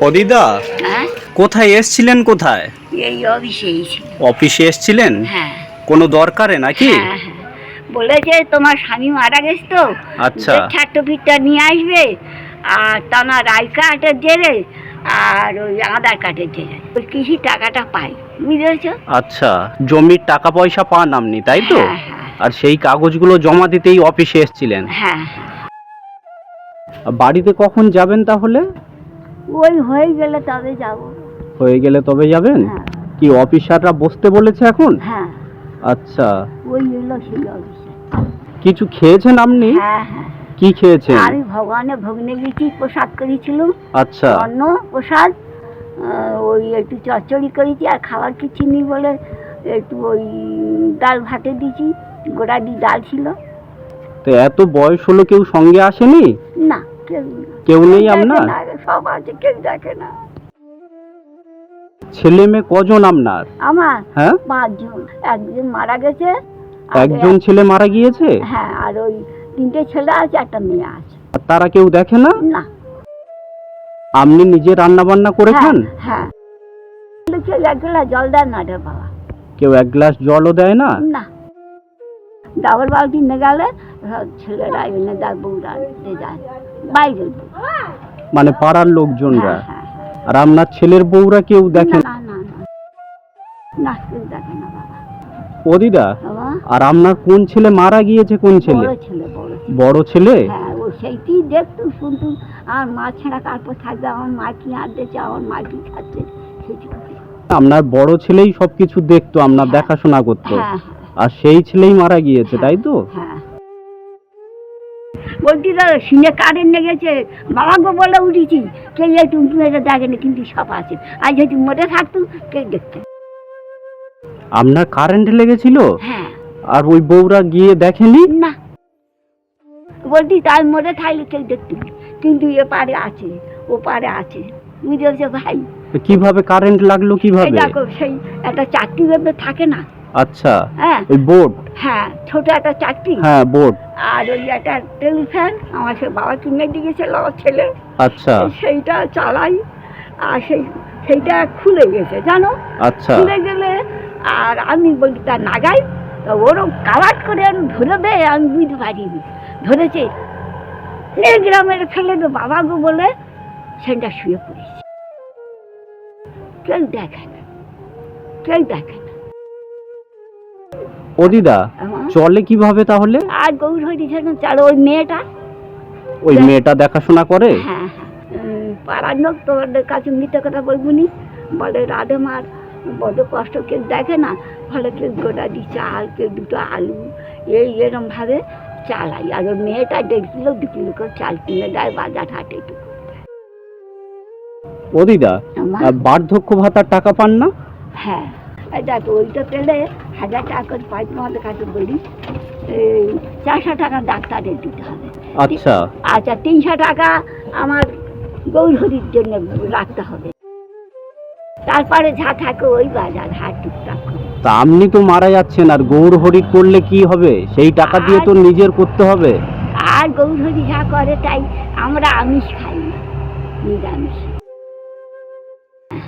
অদিদা, হ্যাঁ, কোথায় এসছিলেন? কোথায়? এই অফিসেই ছিল। অফিসে এসছিলেন? হ্যাঁ কোনো দরকারে নাকি? হ্যাঁ হ্যাঁ, বলেছে তোমার স্বামী মারা গেছে তো, আচ্ছা। সার্টিফিকেটটা নিয়ে আসবে, আর তোমার আই কার্ডের জেরে আর ওই আধার কার্ডের জেরে ওই কৃষি টাকাটা পাই, বুঝেছ? আচ্ছা, জমির টাকা পয়সা পান আপনি, তাই তো? হ্যাঁ হ্যাঁ আর সেই কাগজগুলো জমা দিতেই অফিসে এসছিলেন। হ্যাঁ। বাড়িতে কখন যাবেন তাহলে? ওই হয়ে গেলে তবে যাব। হয়ে গেলে তবে যাবেন? হ্যাঁ কি অফিসাররা বসতে বলেছে এখন? হ্যাঁ, আচ্ছা, ওই হলো সেই অফিসে। কিছু খেয়েছেন আপনি? হ্যাঁ হ্যাঁ, কি খেয়েছেন? আমি ভগবানের ভগ্নে গেছি, প্রসাদ করেছিল। আচ্ছা। অন্ন প্রসাদ, ওই একটু চচ্চড়ি করেছি, আর খাবার কিছু নেই বলে একটু ওই ডাল ভাতে দিয়েছি, গোড়া দিয়ে ডাল ছিল। তো এত বয়স হলো কেউ সঙ্গে আসেনি? না, কেউ না। কেউ নেই আপনার? দেখে না, সব আছে, কেউ দেখে না। ছেলে মেয়ে কজন আপনার? আমার হ্যাঁ, 5 জন। একজন মারা গেছে। আর একজন ছেলে মারা গিয়েছে? হ্যাঁ, আর ওই 3টে ছেলে আছে, একটা মেয়ে আছে। আর তারা কেউ দেখে না? না। আপনি নিজে রান্না বান্না করে খান? হ্যাঁ, কেউ এক গ্লাস জল দেয় না রে বাবা। কেউ এক গ্লাস জলও দেয় না? না, ডাবল বালতি নিয়ে গেলে সব ছেলেরা এনে দেয়, বউরা নিতে যায় বাইরে। মানে পাড়ার লোকজনরা? হ্যাঁ হ্যাঁ হ্যাঁ। আর আপনার ছেলের বউরা কেউ দেখে না? না না না না, কেউ দেখে না বাবা। ও দিদা, বাবা, আর আপনার কোন ছেলে মারা গিয়েছে? কোন ছেলে? বড় ছেলে, বড় ছেলে। বড় ছেলে? হ্যাঁ, ও সেইটি দেখতো, শুনতো। আমার মা ছাড়া কারপর থাকবে, আমার মা কি আনতেছে, আমার মা কি খাচ্ছে, সেটি। আপনার বড় ছেলেই সবকিছু দেখতো, আপনার দেখাশোনা করতো। হ্যাঁ আর সেই ছেলেই মারা গিয়েছে, তাই তো? হ্যাঁ। বলছি তো, সিনে কারেন্ট লেগেছে, বাবাকে বলে উঠেছি, কে একটু এটা দেখেনি, কিন্তু সব আছে। আর যদি মরে থাকতো, কে দেখতে? আপনার কারেন্ট লেগেছিল? হ্যাঁ। আর ওই বউরা গিয়ে দেখেনি? না, বলছি তার মরে থাকলে কেউ দেখতে, কিন্তু এ পারে আছে, ও পারে আছে, বুঝেছো ভাই? কিভাবে কারেন্ট লাগলো কিভাবে? দেখো, সেই একটা চাকরি ভেবে থাকে না? আচ্ছা, হ্যাঁ, ওই বোর্ড? হ্যাঁ, ছোট একটা চাকরি। হ্যাঁ, বোর্ড। আর ওই একটা টেবিল ফ্যান আমার সে বাবা কিনে দিয়েছিল, আমার ছেলে। আচ্ছা সেইটা চালাই, আর সেইটা খুলে গেছে, জানো? আচ্ছা। খুলে গেলে আর আমি বলি তা নাগাই, তা ওরও কালাট করে আমি ধরে দেয়, আমি বুঝতে পারিনি ধরেছে। গ্রামের ফেলে তো বাবা গো বলে সেটা শুয়ে পড়েছে, কেউ দেখে না, কেউ দেখে না। ও দিদা, চলে কিভাবে তাহলে? আর গৌর হয়েছে চাল, ওই মেয়েটা, ওই মেয়েটা দেখাশোনা করে? হ্যাঁ হ্যাঁ, পাড়ার লোক তোমাদের কাছে মিথ্যে কথা বলবনি, বলে রাধে মার বড় কষ্ট, কেউ দেখে না, ফলে কেউ গোটা দি চাল, কেউ দুটো আলু, এরম ভাবে চালাই। আর ওই মেয়েটা 1.5 কিলো করে চাল কিনে দেয় বাজার হাটে। ও দিদা, বার্ধক্য ভাতার টাকা পান না? হ্যাঁ, দেখো ওইটা পেলে 1000 টাকা করে পাই, তোমাদের কাছে বলি, এই 400 টাকা ডাক্তারের দিতে হবে। আচ্ছা আচ্ছা, 300 টাকা আমার গৌরহরির জন্য রাখতে হবে, তারপরে যা থাকে ওই বাজার হাট টুকটাক। তা আপনি তো মারা যাচ্ছেন, আর গৌর হরি করলে কি হবে? সেই টাকা দিয়ে তো নিজের করতে হবে। আর গৌরহরি যা করে তাই, আমরা আমিষ খাই না, নিরামিষ।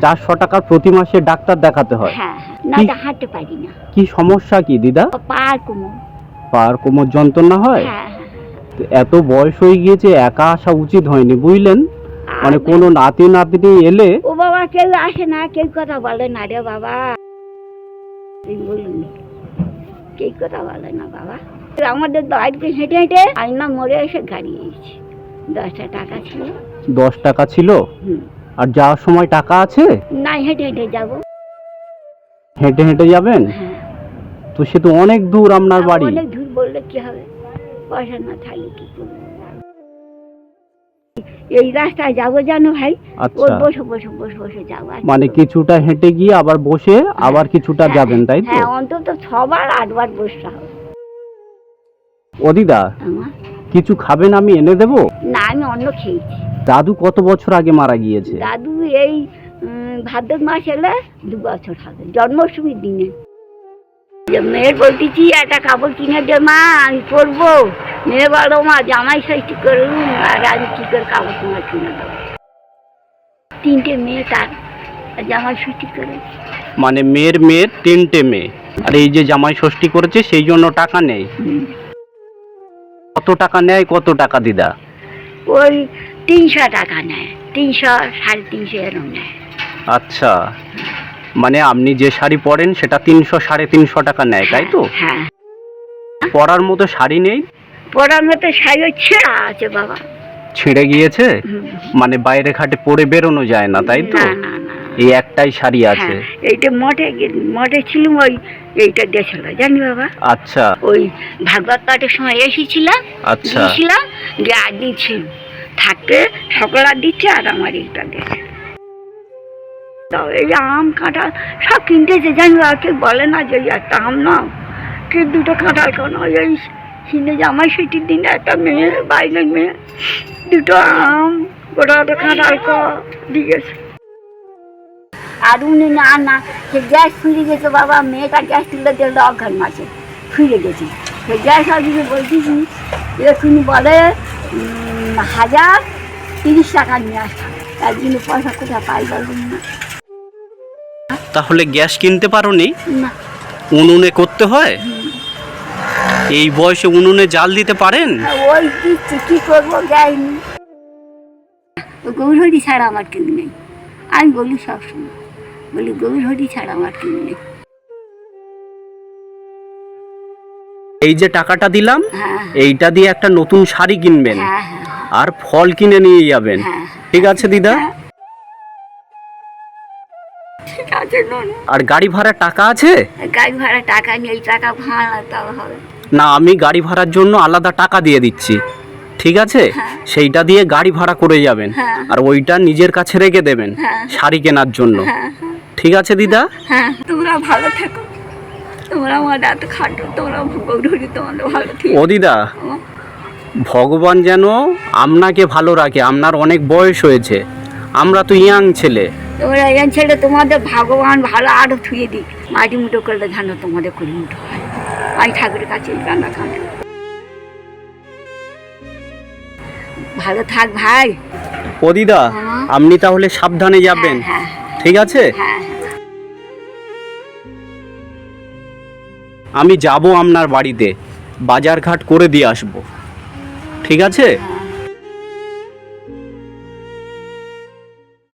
400 টাকার প্রতি মাসে ডাক্তার দেখাতে হয়? হ্যাঁ, না তো হাঁটতে পারি না। কি সমস্যা কি দিদা? পার কোমর। পার কোমর যন্ত্রণা হয়? হ্যাঁ। তো এত বয়স হয়ে গিয়েছে, একা আসা উচিত হয়নি, বুঝলেন? মানে কোনো নাতি নাতনি এলে। ও বাবা, কেউ আসে না, কেউ কথা বলে না রে বাবা, বলুন, কেউ কথা বলে না বাবা। আমাদের বাড়িতে হেঁটে হেঁটে আইনা মরে এসে গাড়ি এসেছি, 10টা টাকা ছিল। 10 টাকা ছিল? আর যাওয়ার সময় টাকা আছে? না, হেঁটে হেঁটে যাবো। হেঁটে হেঁটে যাবেন? হ্যাঁ। তো সে তো অনেক দূর আপনার বাড়ি। অনেক দূর বললে কি হবে, পয়সা না থাকলে কি করবো? এই রাস্তায় যাবো জানো ভাই, আচ্ছা, বসে বসে বসে বসে যাবো। মানে কিছুটা হেঁটে গিয়ে আবার বসে আবার কিছুটা যাবেন, তাই তো? হ্যাঁ, অন্তত 6বার 8বার বসতে হবে। ও দিদা, কিছু খাবেন? আমি এনে দেবো? না, আমি অন্য খেয়েছি। দাদু কত বছর আগে মারা গিয়েছে? দাদু এই ভাদ্র মাস এলে 2 বছর হবে, জন্মাষ্টমীর দিনে। মেয়ের বলতেছি একটা কাপড় কিনে দে মা, আমি পরবো। মেয়ে বলো মা জামাই ষষ্ঠী করুন, আর আমি কি করে কাপড় তোমার কিনে দেবো? 3টে মেয়ে তার জামাই ষষ্ঠী করে। মানে মেয়ের 3টে মেয়ে, আর এই যে জামাই ষষ্ঠী করেছে সেই জন্য টাকা নেই। কত টাকা নেয়, কত টাকা দিদা? ওই 300 টাকা নেয়, 300 350 এরকম নেয়। আচ্ছা, মানে আপনি যে শাড়ি পরেন সেটা 300 350 টাকা নেয়, তাই তো? হ্যাঁ। পরার মতো শাড়ি নেই? পরার মতো শাড়ি ছেঁড়া আছে বাবা। ছিঁড়ে গিয়েছে? মানে বাইরে ঘাটে পরে বেরোনো যায় না, তাই তো? না না না, এই একটাই শাড়ি আছে। এইটা মঠে ছিল, ওই এইটা দিয়েছিল জানি বাবা। আচ্ছা। ওই ভাগবত পাঠের সময় এসেছিলাম, আচ্ছা। দিয়েছিলাম, দিয়ে আর দিচ্ছিল থাকতে সকল আর দিচ্ছে, আর আমার এইটা দিয়েছে। এই আম কাঁঠাল সব কিনতেছে জানি বাবা। কেউ বলে না যে একটা আম নাও, কে 2টো কাঁঠাল কেন। এই হিন্দে জামাই ষষ্ঠীর দিন একটা মেয়ে, বাইরের মেয়ে 2টো আম, গোটা কাঁঠাল দিয়েছে। আর উনি না সে গ্যাস ফিরে গেছে বাবা। মেয়েটা গ্যাস তুলে দিল অঘ্রাণ মাসে, ফিরে গেছে। সে গ্যাস আজকে বলছিস শুনি বলে 1030 টাকা নিয়ে আসতাম, তার জন্য পয়সা কোথায় পাই পারবেন না। তাহলে গ্যাস কিনতে পারোনি? না। উনুনে করতে হয়? এই বয়সে উনুনে জাল দিতে পারেন? ওই দিচ্ছি, কি করবো, যাইনি। গৌরহরি ছাড়া আমার কেউ নেই। আমি বলি সবসময়, বলি গৌরহরি ছাড়া আমার কেউ নেই। এই যে টাকাটা দিলাম, এইটা দিয়ে একটা নতুন শাড়ি কিনবেন, হ্যাঁ, আর ফল কিনে নিয়ে যাবেন। ঠিক আছে দিদা? ঠিক আছে। আর গাড়ি ভাড়ার টাকা আছে? গাড়ি ভাড়া টাকা নেই, টাকা ভাড়া তাও হবে না, আমি গাড়ি ভাড়ার জন্য আলাদা টাকা দিয়ে দিচ্ছি, ঠিক আছে? সেইটা দিয়ে গাড়ি ভাড়া করে যাবেন, আর ওইটা নিজের কাছে রেখে দেবেন শাড়ি কেনার জন্য। ঠিক আছে দিদা? হ্যাঁ, তোমরা ভালো থেকো। তোমরা আমার এত খাটো, তোমরা গৌরহরি তোমাদের ভালো থেকো। ও দিদা, ভগবান যেন আপনাকে ভালো রাখে। আপনার অনেক বয়স হয়েছে, আমরা তো ইয়াং ছেলে। তোমরা ইয়াং ছেলে, তোমাদের ভগবান ভালো আরো থুয়ে দিক। মাটি মুঠো করলে ধান তোমাদের কুড়ি মুঠো হয়। আমি ঠাকুরের কাছে কান্না কান্না। ভালো থাক ভাই। ও দিদা, আপনি তাহলে সাবধানে যাবেন, ঠিক আছে? আমি যাব আপনার বাড়িতে, বাজার ঘাট করে দিয়ে আসবো, ঠিক আছে?